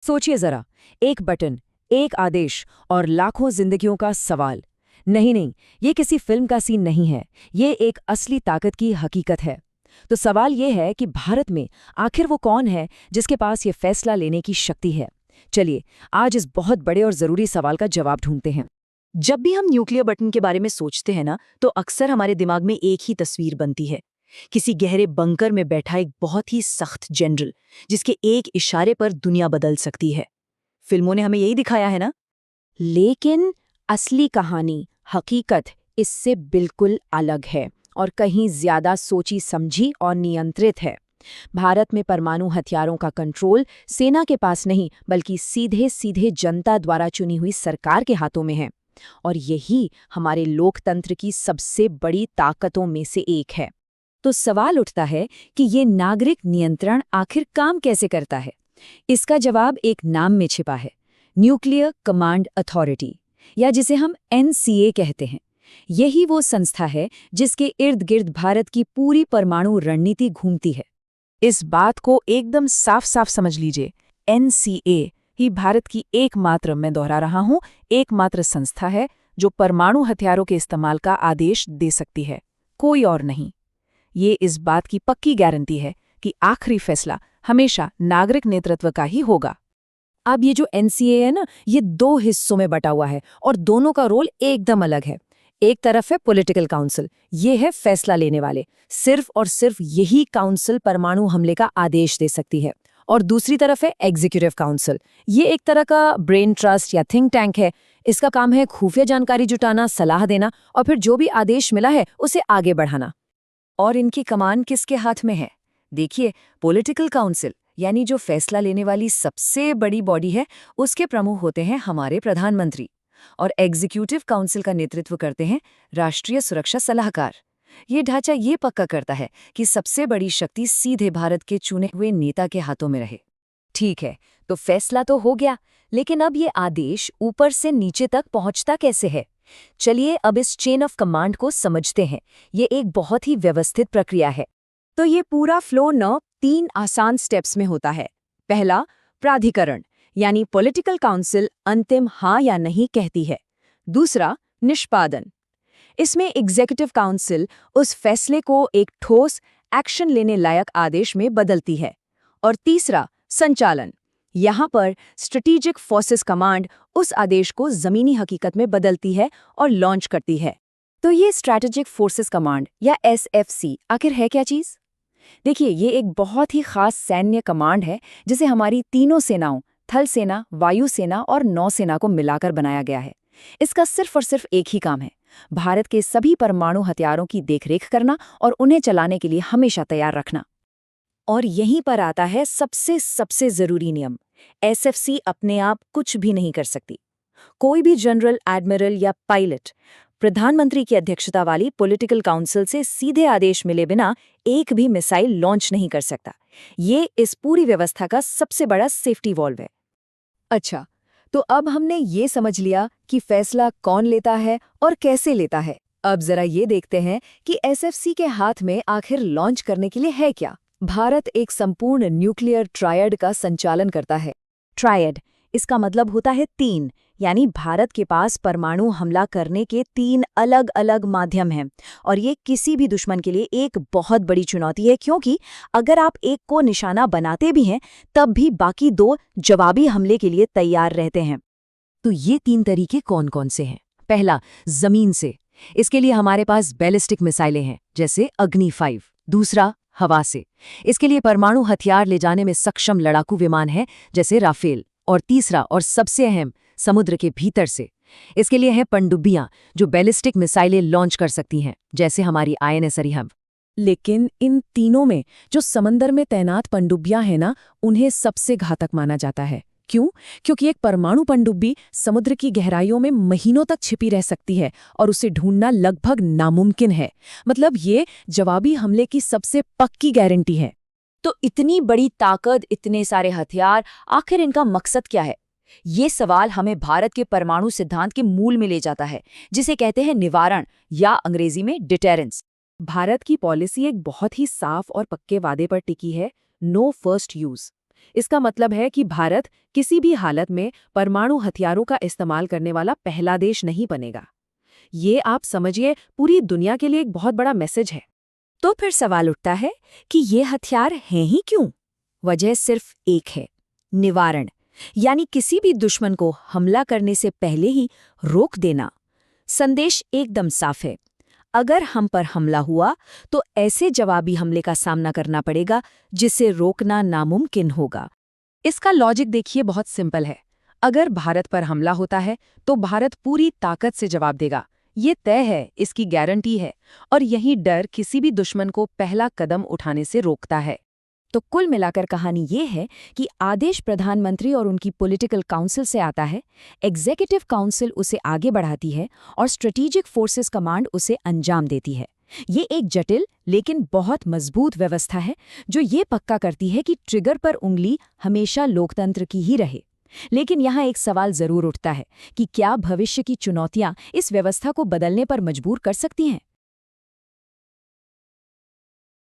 सोचिए जरा, एक बटन, एक आदेश और लाखों जिंदगियों का सवाल। नहीं नहीं, ये किसी फिल्म का सीन नहीं है, ये एक असली ताकत की हकीकत है। तो सवाल ये है कि भारत में आखिर वो कौन है जिसके पास ये फैसला लेने की शक्ति है। चलिए, आज इस बहुत बड़े और जरूरी सवाल का जवाब ढूंढते हैं। जब भी हम न्यूक्लियर बटन के बारे में सोचते हैं ना, तो अक्सर हमारे दिमाग में एक ही तस्वीर बनती है। किसी गहरे बंकर में बैठा एक बहुत ही सख्त जनरल, जिसके एक इशारे पर दुनिया बदल सकती है। फिल्मों ने हमें यही दिखाया है ना। लेकिन असली कहानी, हकीकत इससे बिल्कुल अलग है और कहीं ज्यादा सोची समझी और नियंत्रित है। भारत में परमाणु हथियारों का कंट्रोल सेना के पास नहीं, बल्कि सीधे सीधे जनता द्वारा चुनी हुई सरकार के हाथों में है। और यही हमारे लोकतंत्र की सबसे बड़ी ताकतों में से एक है। तो सवाल उठता है कि ये नागरिक नियंत्रण आखिर काम कैसे करता है। इसका जवाब एक नाम में छिपा है, न्यूक्लियर कमांड अथॉरिटी, या जिसे हम NCA कहते हैं। यही वो संस्था है जिसके इर्द गिर्द भारत की पूरी परमाणु रणनीति घूमती है। इस बात को एकदम साफ साफ समझ लीजिए, NCA ही भारत की एकमात्र, मैं दोहरा रहा हूं, एकमात्र संस्था है जो परमाणु हथियारों के इस्तेमाल का आदेश दे सकती है, कोई और नहीं। ये इस बात की पक्की गारंटी है कि आखिरी फैसला हमेशा नागरिक नेतृत्व का ही होगा। अब ये जो NCA है ना, ये 2 हिस्सों में बटा हुआ है और दोनों का रोल एकदम अलग है। एक तरफ है पॉलिटिकल काउंसिल, ये है फैसला लेने वाले, सिर्फ और सिर्फ यही काउंसिल परमाणु हमले का आदेश दे सकती है। और दूसरी तरफ है एग्जीक्यूटिव काउंसिल, ये एक तरह का ब्रेन ट्रस्ट या थिंक टैंक है। इसका काम है खुफिया जानकारी जुटाना, सलाह देना और फिर जो भी आदेश मिला है उसे आगे बढ़ाना। और इनकी कमान किसके हाथ में है? देखिए, पॉलिटिकल काउंसिल यानी जो फैसला लेने वाली सबसे बड़ी बॉडी है, उसके प्रमुख होते हैं हमारे प्रधानमंत्री। और एग्जीक्यूटिव काउंसिल का नेतृत्व करते हैं राष्ट्रीय सुरक्षा सलाहकार। ये ढांचा ये पक्का करता है कि सबसे बड़ी शक्ति सीधे भारत के चुने हुए नेता के हाथों में रहे। ठीक है, तो फैसला तो हो गया, लेकिन अब ये आदेश ऊपर से नीचे तक पहुंचता कैसे है? चलिए अब इस चेन ऑफ कमांड को समझते हैं। ये एक बहुत ही व्यवस्थित प्रक्रिया है। तो ये पूरा फ्लो 3 आसान स्टेप्स में होता है। पहला, प्राधिकरण, यानी पॉलिटिकल काउंसिल अंतिम हाँ या नहीं कहती है। दूसरा, निष्पादन। इसमें एग्जीक्यूटिव काउंसिल उस फैसले को एक ठोस, एक्शन लेने लायक आदेश में बदलती है। और तीसरा, संचालन। यहाँ पर स्ट्रेटेजिक फोर्सेस कमांड उस आदेश को जमीनी हकीकत में बदलती है और लॉन्च करती है। तो ये स्ट्रेटेजिक फोर्सेस कमांड या SFC आखिर है क्या चीज़? देखिए, ये एक बहुत ही खास सैन्य कमांड है जिसे हमारी तीनों सेनाओं, थल सेना, वायु सेना और नौसेना को मिलाकर बनाया गया है। इसका सिर्फ और सिर्फ एक ही काम है, भारत के सभी परमाणु हथियारों की देखरेख करना और उन्हें चलाने के लिए हमेशा तैयार रखना। और यहीं पर आता है सबसे जरूरी नियम। SFC अपने आप कुछ भी नहीं कर सकती। कोई भी जनरल, एडमिरल या पायलट प्रधानमंत्री की अध्यक्षता वाली पॉलिटिकल काउंसिल से सीधे आदेश मिले बिना एक भी मिसाइल लॉन्च नहीं कर सकता। ये इस पूरी व्यवस्था का सबसे बड़ा सेफ्टी वॉल्व है। अच्छा, तो अब हमने ये समझ लिया कि फैसला कौन लेता है और कैसे लेता है। अब जरा ये देखते हैं कि SFC के हाथ में आखिर लॉन्च करने के लिए है क्या। भारत एक संपूर्ण न्यूक्लियर ट्रायड का संचालन करता है। ट्रायड, इसका मतलब होता है 3, यानी भारत के पास परमाणु हमला करने के 3 अलग अलग माध्यम हैं। और ये किसी भी दुश्मन के लिए एक बहुत बड़ी चुनौती है, क्योंकि अगर आप एक को निशाना बनाते भी हैं, तब भी बाकी 2 जवाबी हमले के लिए तैयार रहते हैं। तो ये 3 तरीके कौन कौन से हैं? पहला, जमीन से। इसके लिए हमारे पास बैलिस्टिक मिसाइलें हैं, जैसे अग्नि 5। दूसरा, हवा से। इसके लिए परमाणु हथियार ले जाने में सक्षम लड़ाकू विमान हैं, जैसे राफेल। और तीसरा और सबसे अहम, समुद्र के भीतर से। इसके लिए हैं पनडुब्बियां, जो बैलिस्टिक मिसाइलें लॉन्च कर सकती हैं, जैसे हमारी INS अरिहंत। लेकिन इन तीनों में जो समंदर में तैनात पनडुब्बियां हैं ना, उन्हें सबसे घातक माना जाता है। क्यों? क्योंकि एक परमाणु पनडुब्बी समुद्र की गहराइयों में महीनों तक छिपी रह सकती है और उसे ढूंढना लगभग नामुमकिन है। मतलब ये जवाबी हमले की सबसे पक्की गारंटी है। तो इतनी बड़ी ताकत, इतने सारे हथियार, आखिर इनका मकसद क्या है? ये सवाल हमें भारत के परमाणु सिद्धांत के मूल में ले जाता है, जिसे कहते हैं निवारण या अंग्रेजी में डिटेरेंस। भारत की पॉलिसी एक बहुत ही साफ और पक्के वादे पर टिकी है, नो फर्स्ट यूज। इसका मतलब है कि भारत किसी भी हालत में परमाणु हथियारों का इस्तेमाल करने वाला पहला देश नहीं बनेगा। ये आप समझिए पूरी दुनिया के लिए एक बहुत बड़ा मैसेज है। तो फिर सवाल उठता है कि ये हथियार हैं ही क्यों? वजह सिर्फ एक है, निवारण, यानी किसी भी दुश्मन को हमला करने से पहले ही रोक देना। संदेश एकदम साफ है, अगर हम पर हमला हुआ तो ऐसे जवाबी हमले का सामना करना पड़ेगा जिसे रोकना नामुमकिन होगा। इसका लॉजिक देखिए बहुत सिंपल है। अगर भारत पर हमला होता है तो भारत पूरी ताकत से जवाब देगा, ये तय है, इसकी गारंटी है। और यही डर किसी भी दुश्मन को पहला कदम उठाने से रोकता है। तो कुल मिलाकर कहानी ये है कि आदेश प्रधानमंत्री और उनकी पॉलिटिकल काउंसिल से आता है, एग्जीक्यूटिव काउंसिल उसे आगे बढ़ाती है और स्ट्रेटेजिक फोर्सेस कमांड उसे अंजाम देती है। ये एक जटिल लेकिन बहुत मजबूत व्यवस्था है जो ये पक्का करती है कि ट्रिगर पर उंगली हमेशा लोकतंत्र की ही रहे। लेकिन यहाँ एक सवाल जरूर उठता है कि क्या भविष्य की चुनौतियां इस व्यवस्था को बदलने पर मजबूर कर सकती हैं?